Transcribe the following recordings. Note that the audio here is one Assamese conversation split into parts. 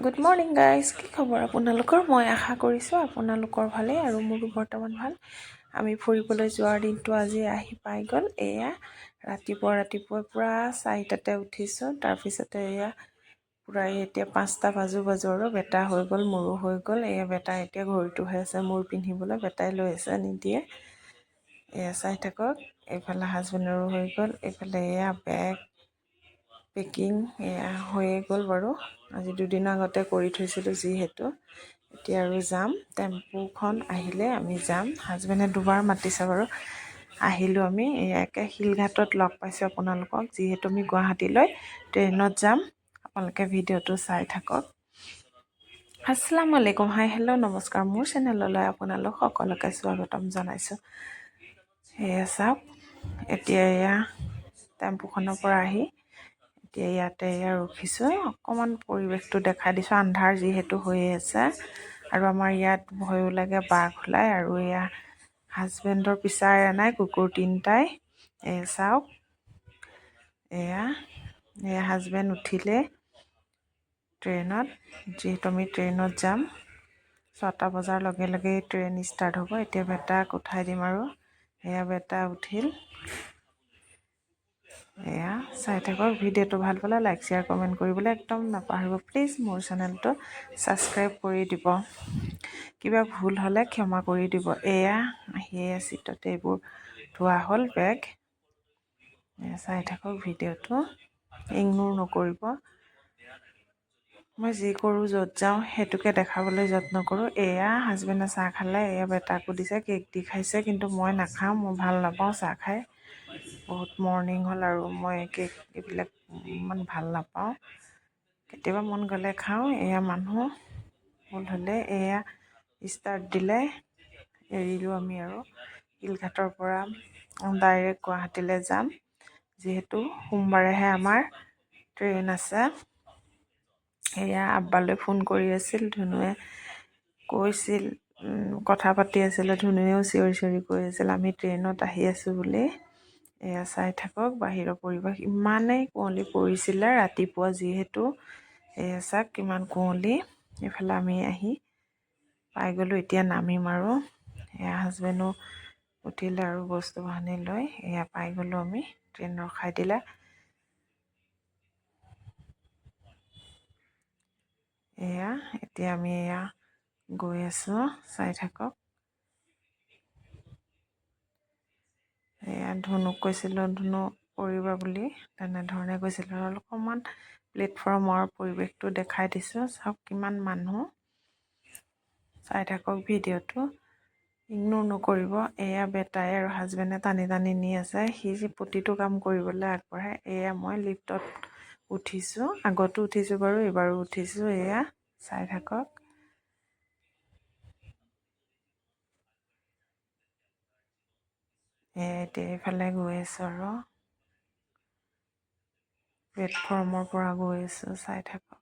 গুড মৰ্ণিং গাইজ, কি খবৰ আপোনালোকৰ? মই আশা কৰিছোঁ আপোনালোকৰ ভালেই আৰু মোৰো বৰ্তমান ভাল। আমি ফুৰিবলৈ যোৱাৰ দিনটো আজি আহি পাই গ'ল। এয়া ৰাতিপুৱা পূৰা 4টাতে উঠিছোঁ। তাৰপিছতে এয়া পূৰা এতিয়া 5টা বাজো আৰু বেটা হৈ গ'ল, মোৰো হৈ গ'ল। এয়া বেটা এতিয়া ঘড়ীটো হৈ আছে মোৰ পিন্ধিবলৈ, বেটাই লৈ আছে নিদিয়ে। এয়া চাই থাকক, এইফালে হাজবেণ্ডৰো হৈ গ'ল, এইফালে এয়া বেগ পেকিং এয়া হৈয়ে গ'ল বাৰু। আজি দুদিনৰ আগতে কৰি থৈছিলোঁ যিহেতু। এতিয়া আৰু যাম, টেম্পুখন আহিলে আমি যাম। হাজবেণ্ডে দুবাৰ মাতিছে বাৰু। আহিলোঁ আমি একে শিলঘাটত লগ পাইছোঁ আপোনালোকক, যিহেতু আমি গুৱাহাটীলৈ ট্ৰেইনত যাম। আপোনালোকে ভিডিঅ'টো চাই থাকক। আসসালামু আলাইকুম, হাই হেল্ল' নমস্কাৰ। মোৰ চেনেললৈ আপোনালোক সকলোকে স্বাগতম জনাইছোঁ। সেয়া চাওক, এতিয়া এয়া টেম্পুখনৰ পৰা আহি এতিয়া ইয়াতে এয়া ৰখিছোঁ। অকণমান পৰিৱেশটো দেখাই দিছোঁ, আন্ধাৰ যিহেতু হৈয়ে আছে আৰু আমাৰ ইয়াত ভয়ো লাগে বাঘ ওলায়। আৰু এয়া হাজবেণ্ডৰ পিছা এৰা নাই, কুকুৰ 3টাই। চাওক, এয়া হাজবেণ্ড উঠিলে ট্ৰেইনত, যিহেতু আমি ট্ৰেইনত যাম। 6টা বজাৰ লগে লগে ট্ৰেইন ষ্টাৰ্ট হ'ব। এতিয়া বেটাক উঠাই দিম আৰু এয়া বেটা উঠিল। এয়া চাই থাকক, ভিডিঅ'টো ভাল পালে লাইক শ্বেয়াৰ কমেণ্ট কৰিবলৈ একদম নাপাহৰিব প্লিজ। মোৰ চেনেলটো ছাবস্ক্ৰাইব কৰি দিব, কিবা ভুল হ'লে ক্ষমা কৰি দিব। এয়া আহিয়ে চিটতে এইবোৰ ধোৱা হ'ল বেগ। চাই থাকক ভিডিঅ'টো, ইগন'ৰ নকৰিব। মই যি কৰোঁ য'ত যাওঁ সেইটোকে দেখাবলৈ যত্ন কৰোঁ। এয়া হাজবেণ্ডে চাহ খালে, এয়া বেটাকো দিছে, কেক দি খাইছে, কিন্তু মই নাখাওঁ, মই ভাল নাপাওঁ চাহ খাই। বহুত মৰ্ণিং হ'ল আৰু মই কেক এইবিলাক ইমান ভাল নাপাওঁ, কেতিয়াবা মন গ'লে খাওঁ। এয়া মানুহ ভুল হ'লে এয়া ষ্টাৰ্ট দিলে, এৰিলোঁ আমি আৰু শিলঘাটৰ পৰা ডাইৰেক্ট গুৱাহাটীলৈ যাম। যিহেতু সোমবাৰেহে আমাৰ ট্ৰেইন আছে। এয়া আব্বালৈ ফোন কৰি আছিল, ধুনুৱে কৈছিল, কথা পাতি আছিলে, ধুনুৱেও চিঞৰি চিঞৰি কৈ আছিল আমি ট্ৰেইনত আহি আছোঁ বুলি। এয়া চাই থাকক বাহিৰৰ পৰিৱেশ, ইমানেই কুঁৱলী পৰিছিলে ৰাতিপুৱা যিহেতু। এয়া চাওক কিমান কুঁৱলী। এইফালে আমি আহি পাই গ'লোঁ, এতিয়া নামিম আৰু। এয়া হাজবেণ্ডো উঠিলে আৰু বস্তু বাহানি লৈ এয়া পাই গ'লোঁ আমি, ট্ৰেইন ৰখাই দিলে। এয়া এতিয়া আমি এয়া গৈ আছোঁ, চাই থাকক। এয়া ধুনুক কৈছিলোঁ, ধুনু কৰিবা বুলি, তেনেধৰণে কৈছিলোঁ। আৰু অকণমান প্লেটফৰ্মৰ পৰিৱেশটো দেখাই দিছোঁ, চাওক কিমান মানুহ। চাই থাকক ভিডিঅ'টো, ইগন'ৰ নকৰিব। এয়া বেটাই আৰু হাজবেণ্ডে টানি টানি নি আছে, সি প্ৰতিটো কাম কৰিবলৈ আগবঢ়ায়। এয়া মই লিফ্টত উঠিছোঁ, আগতো উঠিছোঁ বাৰু, এইবাৰো উঠিছোঁ। এয়া চাই থাকক। এতিয়া এইফালে গৈ আছোঁ আৰু প্লেটফৰ্মৰ পৰা গৈ আছোঁ, চাই থাকক।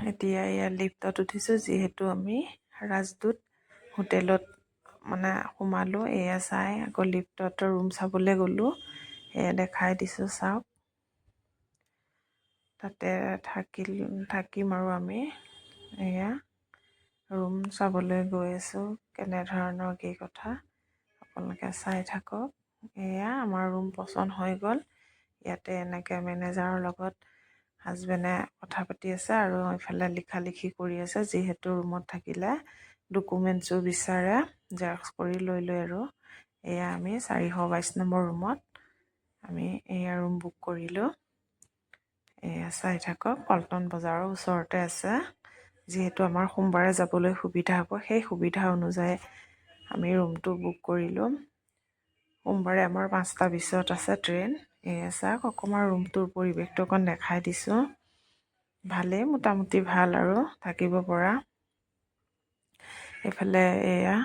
এতিয়া এয়া লিফ্টত উঠিছোঁ, যিহেতু আমি ৰাজদূত হোটেলত মানে সোমালোঁ। এয়া চাই আকৌ লিফ্টত ৰুম চাবলৈ গ'লোঁ, এয়া দেখাই দিছোঁ চাওক। তাতে থাকিম আৰু আমি। এয়া ৰুম চাবলৈ গৈ আছোঁ, কেনেধৰণৰ কি কথা আপোনালোকে চাই থাকক। এয়া আমাৰ ৰুম পচন্দ হৈ গ'ল। ইয়াতে এনেকৈ মেনেজাৰৰ লগত হাজবেণ্ডে কথা পাতি আছে আৰু এইফালে লিখা লিখি কৰি আছে, যিহেতু ৰুমত থাকিলে ডকুমেণ্টছো বিচাৰে, জেৰক্স কৰি লৈ আৰু। এয়া আমি 422 নম্বৰ ৰুমত আমি এয়া ৰুম বুক কৰিলোঁ। এয়া চাই থাকক, পল্টন বজাৰৰ ওচৰতে আছে। যিহেতু আমাৰ সোমবাৰে যাবলৈ সুবিধা হ'ব, সেই সুবিধা অনুযায়ী আমি ৰুমটো বুক কৰিলোঁ। সোমবাৰে আমাৰ 5টা 20ত আছে ট্ৰেইন। এয়া চাওক, অকণমান ৰুমটোৰ পৰিৱেশটো অকণ দেখাই দিছোঁ। ভালেই, মোটামুটি ভাল আৰু থাকিব পৰা। এইফালে এয়া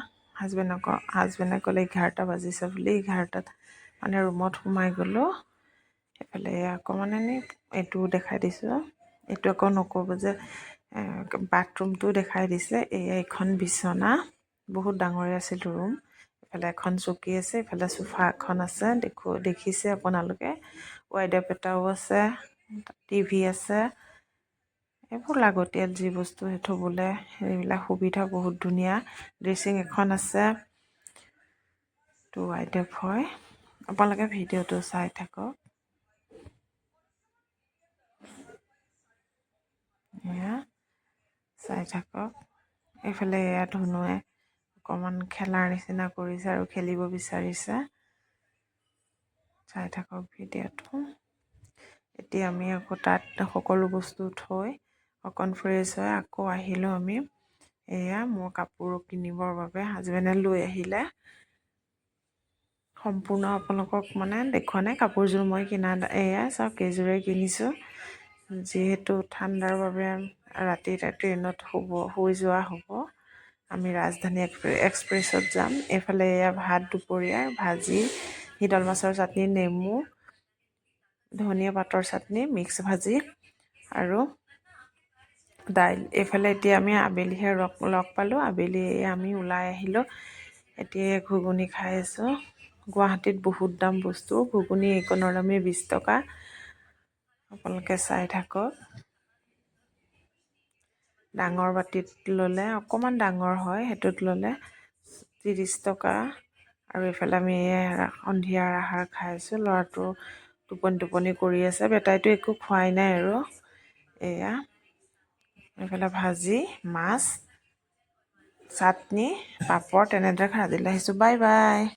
হাজবেণ্ডে ক'লে 11টা বাজিছে বুলি, 11টাত মানে ৰুমত সোমাই গ'লোঁ। এইফালে এয়া অকণমান এইটোও দেখাই দিছোঁ। এইটো আকৌ নক'ব যে বাথৰুমটো দেখাই দিছে। এইখন বিচনা, বহুত ডাঙৰে আছিল ৰুম। এইফালে এখন চকী আছে, এইফালে চোফা এখন আছে, দেখিছে আপোনালোকে। ৱাইডাৰ এটাও আছে, টিভি আছে, এইবোৰ লাগতিয়াল যি বস্তু সেই থ'বলৈ এইবিলাক সুবিধা বহুত ধুনীয়া। ড্ৰেছিং এখন আছে, টু আইটেম হয়। আপোনালোকে ভিডিঅ'টো চাই থাকক। এয়া চাই থাকক। এইফালে এয়া ধুনুৱে অকণমান খেলাৰ নিচিনা কৰিছে আৰু খেলিব বিচাৰিছে। চাই থাকক ভিডিঅ'টো। এতিয়া আমি আকৌ তাত সকলো বস্তু থৈ অকণ ফ্ৰেছ হৈ আকৌ আহিলোঁ আমি। এয়া মোৰ কাপোৰ কিনিবৰ বাবে হাজবেণ্ডে লৈ আহিলে। সম্পূৰ্ণ আপোনালোকক মানে দেখুওৱা নাই কাপোৰযোৰ মই কিনা। এয়া চাওক কেইযোৰে কিনিছোঁ। যিহেতু ঠাণ্ডাৰ বাবে ৰাতি ট্ৰেইনত শুই যোৱা হ'ব। আমি ৰাজধানী এক্সপ্ৰেছত যাম। এইফালে এয়া ভাত দুপৰীয়াৰ ভাজি, শীতল মাছৰ চাটনি, নেমু, ধনিয়া পাতৰ চাটনি, মিক্স ভাজি আৰু দাইল। এইফালে এতিয়া আমি আবেলিহে লগ পালোঁ। আবেলি আমি ওলাই আহিলোঁ। এতিয়া ঘুগুনি খাই আছোঁ। গুৱাহাটীত বহুত দাম বস্তু। ঘুগুনি এইকণৰ দামেই 20 টকা। আপোনালোকে চাই থাকক। ডাঙৰ বাতিত ল'লে অকণমান ডাঙৰ হয়, সেইটোত ল'লে 30 টকা। আৰু এইফালে আমি সন্ধিয়াৰ আহাৰ খাই আছোঁ। ল'ৰাটো টোপনি কৰি আছে। বেটাইটো একো খোৱাই নাই আৰু এয়া এইফালে ভাজি, মাছ, চাটনি, পাপৰ তেনেদৰে খাই আহিছোঁ। Bye bye.